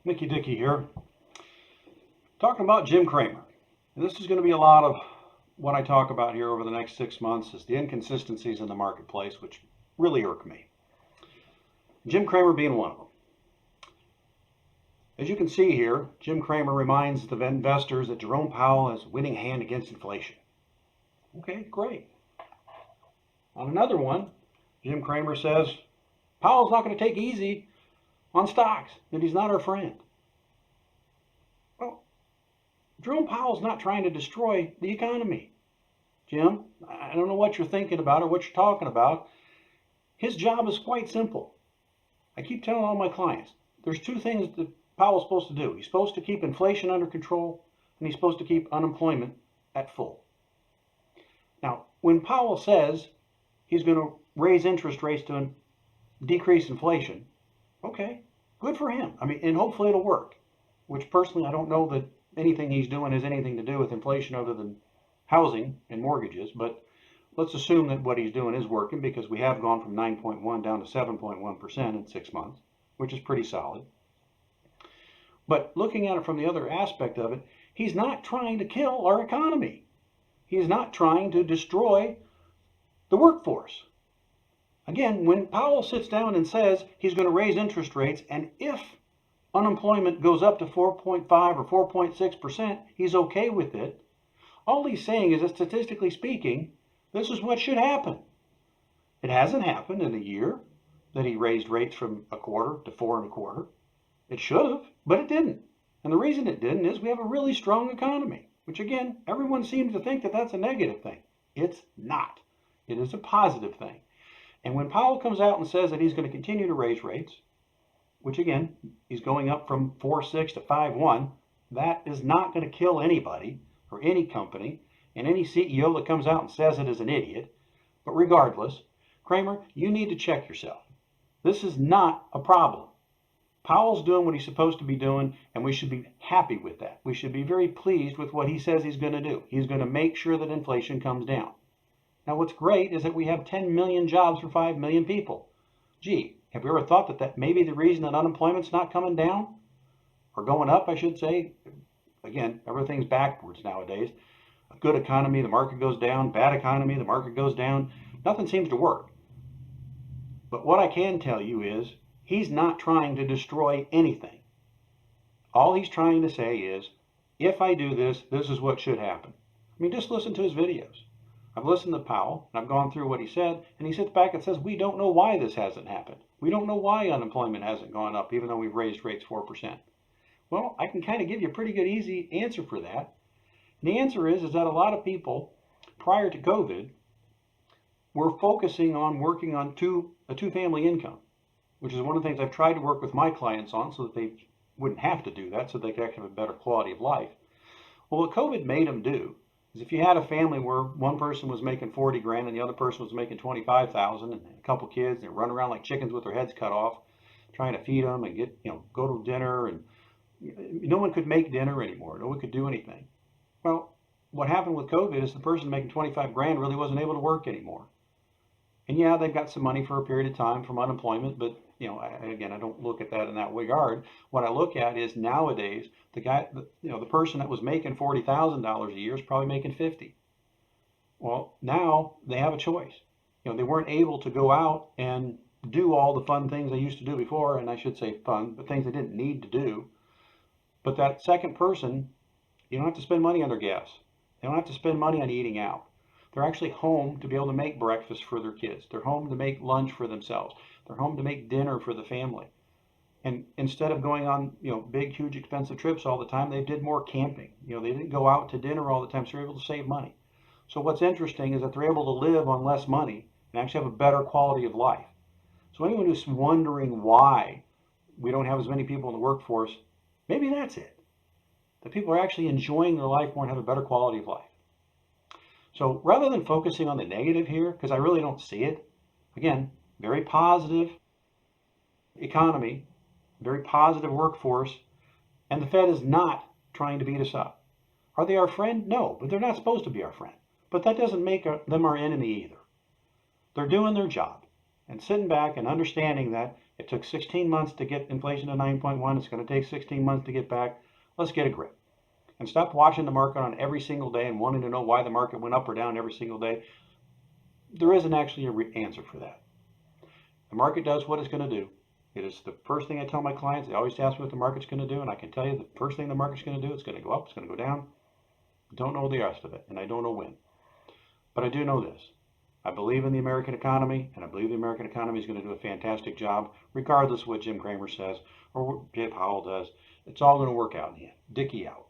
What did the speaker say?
Dickey here, talking about Jim Cramer. And this is going to be a lot of what I talk about here over the next 6 months is the inconsistencies in the marketplace, which really irk me. Jim Cramer being one of them. As you can see here, Jim Cramer reminds the investors that Jerome Powell has a winning hand against inflation. Okay, great. On another one, Jim Cramer says Powell's not going to take easy on stocks, that he's not our friend. Well, Jerome Powell's not trying to destroy the economy. Jim, I don't know what you're thinking about or what you're talking about. His job is quite simple. I keep telling all my clients, there's two things that Powell's supposed to do. He's supposed to keep inflation under control, and he's supposed to keep unemployment at full. Now, when Powell says he's going to raise interest rates to decrease inflation, okay, good for him. I mean, and hopefully it'll work, which personally I don't know that anything he's doing has anything to do with inflation other than housing and mortgages, but let's assume that what he's doing is working because we have gone from 9.1 down to 7.1% in 6 months, which is pretty solid. But looking at it from the other aspect of it, he's not trying to kill our economy. He's not trying to destroy the workforce. Again, when Powell sits down and says he's going to raise interest rates, and if unemployment goes up to 4.5 or 4.6%, he's okay with it. All he's saying is that statistically speaking, this is what should happen. It hasn't happened in a year that he raised rates from 1/4 to 4 1/4. It should have, but it didn't. And the reason it didn't is we have a really strong economy, which again, everyone seems to think that that's a negative thing. It's not. It is a positive thing. And when Powell comes out and says that he's going to continue to raise rates, which again, he's going up from 4.6 to 5.1, that is not going to kill anybody or any company, and any CEO that comes out and says it is an idiot. But regardless, Cramer, you need to check yourself. This is not a problem. Powell's doing what he's supposed to be doing, and we should be happy with that. We should be very pleased with what he says he's going to do. He's going to make sure that inflation comes down. Now, what's great is that we have 10 million jobs for 5 million people. Gee, have you ever thought that maybe the reason that unemployment's not coming down, or going up, I should say, again, everything's backwards nowadays. A good economy, the market goes down. Bad economy, the market goes down. Nothing seems to work. But what I can tell you is he's not trying to destroy anything. All he's trying to say is, if I do this, this is what should happen. I mean, just listen to his videos. I've listened to Powell, and I've gone through what he said, and he sits back and says, we don't know why this hasn't happened. We don't know why unemployment hasn't gone up, even though we've raised rates 4%. Well, I can kind of give you a pretty good, easy answer for that. And the answer is that a lot of people, prior to COVID, were focusing on working on a two-family income, which is one of the things I've tried to work with my clients on so that they wouldn't have to do that, so they could actually have a better quality of life. Well, what COVID made them do is if you had a family where one person was making 40 grand and the other person was making 25,000 and a couple kids, and they run around like chickens with their heads cut off, trying to feed them and go to dinner, and no one could make dinner anymore. No one could do anything. Well, what happened with COVID is the person making 25 grand really wasn't able to work anymore. And yeah, they've got some money for a period of time from unemployment, but I don't look at that in that regard. What I look at is nowadays the person that was making $40,000 a year is probably making 50. Well, now they have a choice. They weren't able to go out and do all the fun things they used to do before, and I should say fun, but things they didn't need to do. But that second person, you don't have to spend money on their gas. They don't have to spend money on eating out. They're actually home to be able to make breakfast for their kids. They're home to make lunch for themselves. They're home to make dinner for the family. And instead of going on, big, huge, expensive trips all the time, they did more camping. They didn't go out to dinner all the time, so they're able to save money. So what's interesting is that they're able to live on less money and actually have a better quality of life. So anyone who's wondering why we don't have as many people in the workforce, maybe that's it. That people are actually enjoying their life more and have a better quality of life. So rather than focusing on the negative here, because I really don't see it, again, very positive economy, very positive workforce, and the Fed is not trying to beat us up. Are they our friend? No, but they're not supposed to be our friend. But that doesn't make them our enemy either. They're doing their job and sitting back and understanding that It took 16 months to get inflation to 9.1. It's going to take 16 months to get back. Let's get a grip. And stop watching the market on every single day and wanting to know why the market went up or down every single day. There isn't actually an answer for that. The market does what it's going to do. It is the first thing I tell my clients. They always ask me what the market's going to do, and I can tell you the first thing the market's going to do, it's going to go up, it's going to go down. I don't know the rest of it, and I don't know when. But I do know this. I believe in the American economy, and I believe the American economy is going to do a fantastic job, regardless of what Jim Cramer says or what Jim Powell does. It's all going to work out in the end. Dickey out.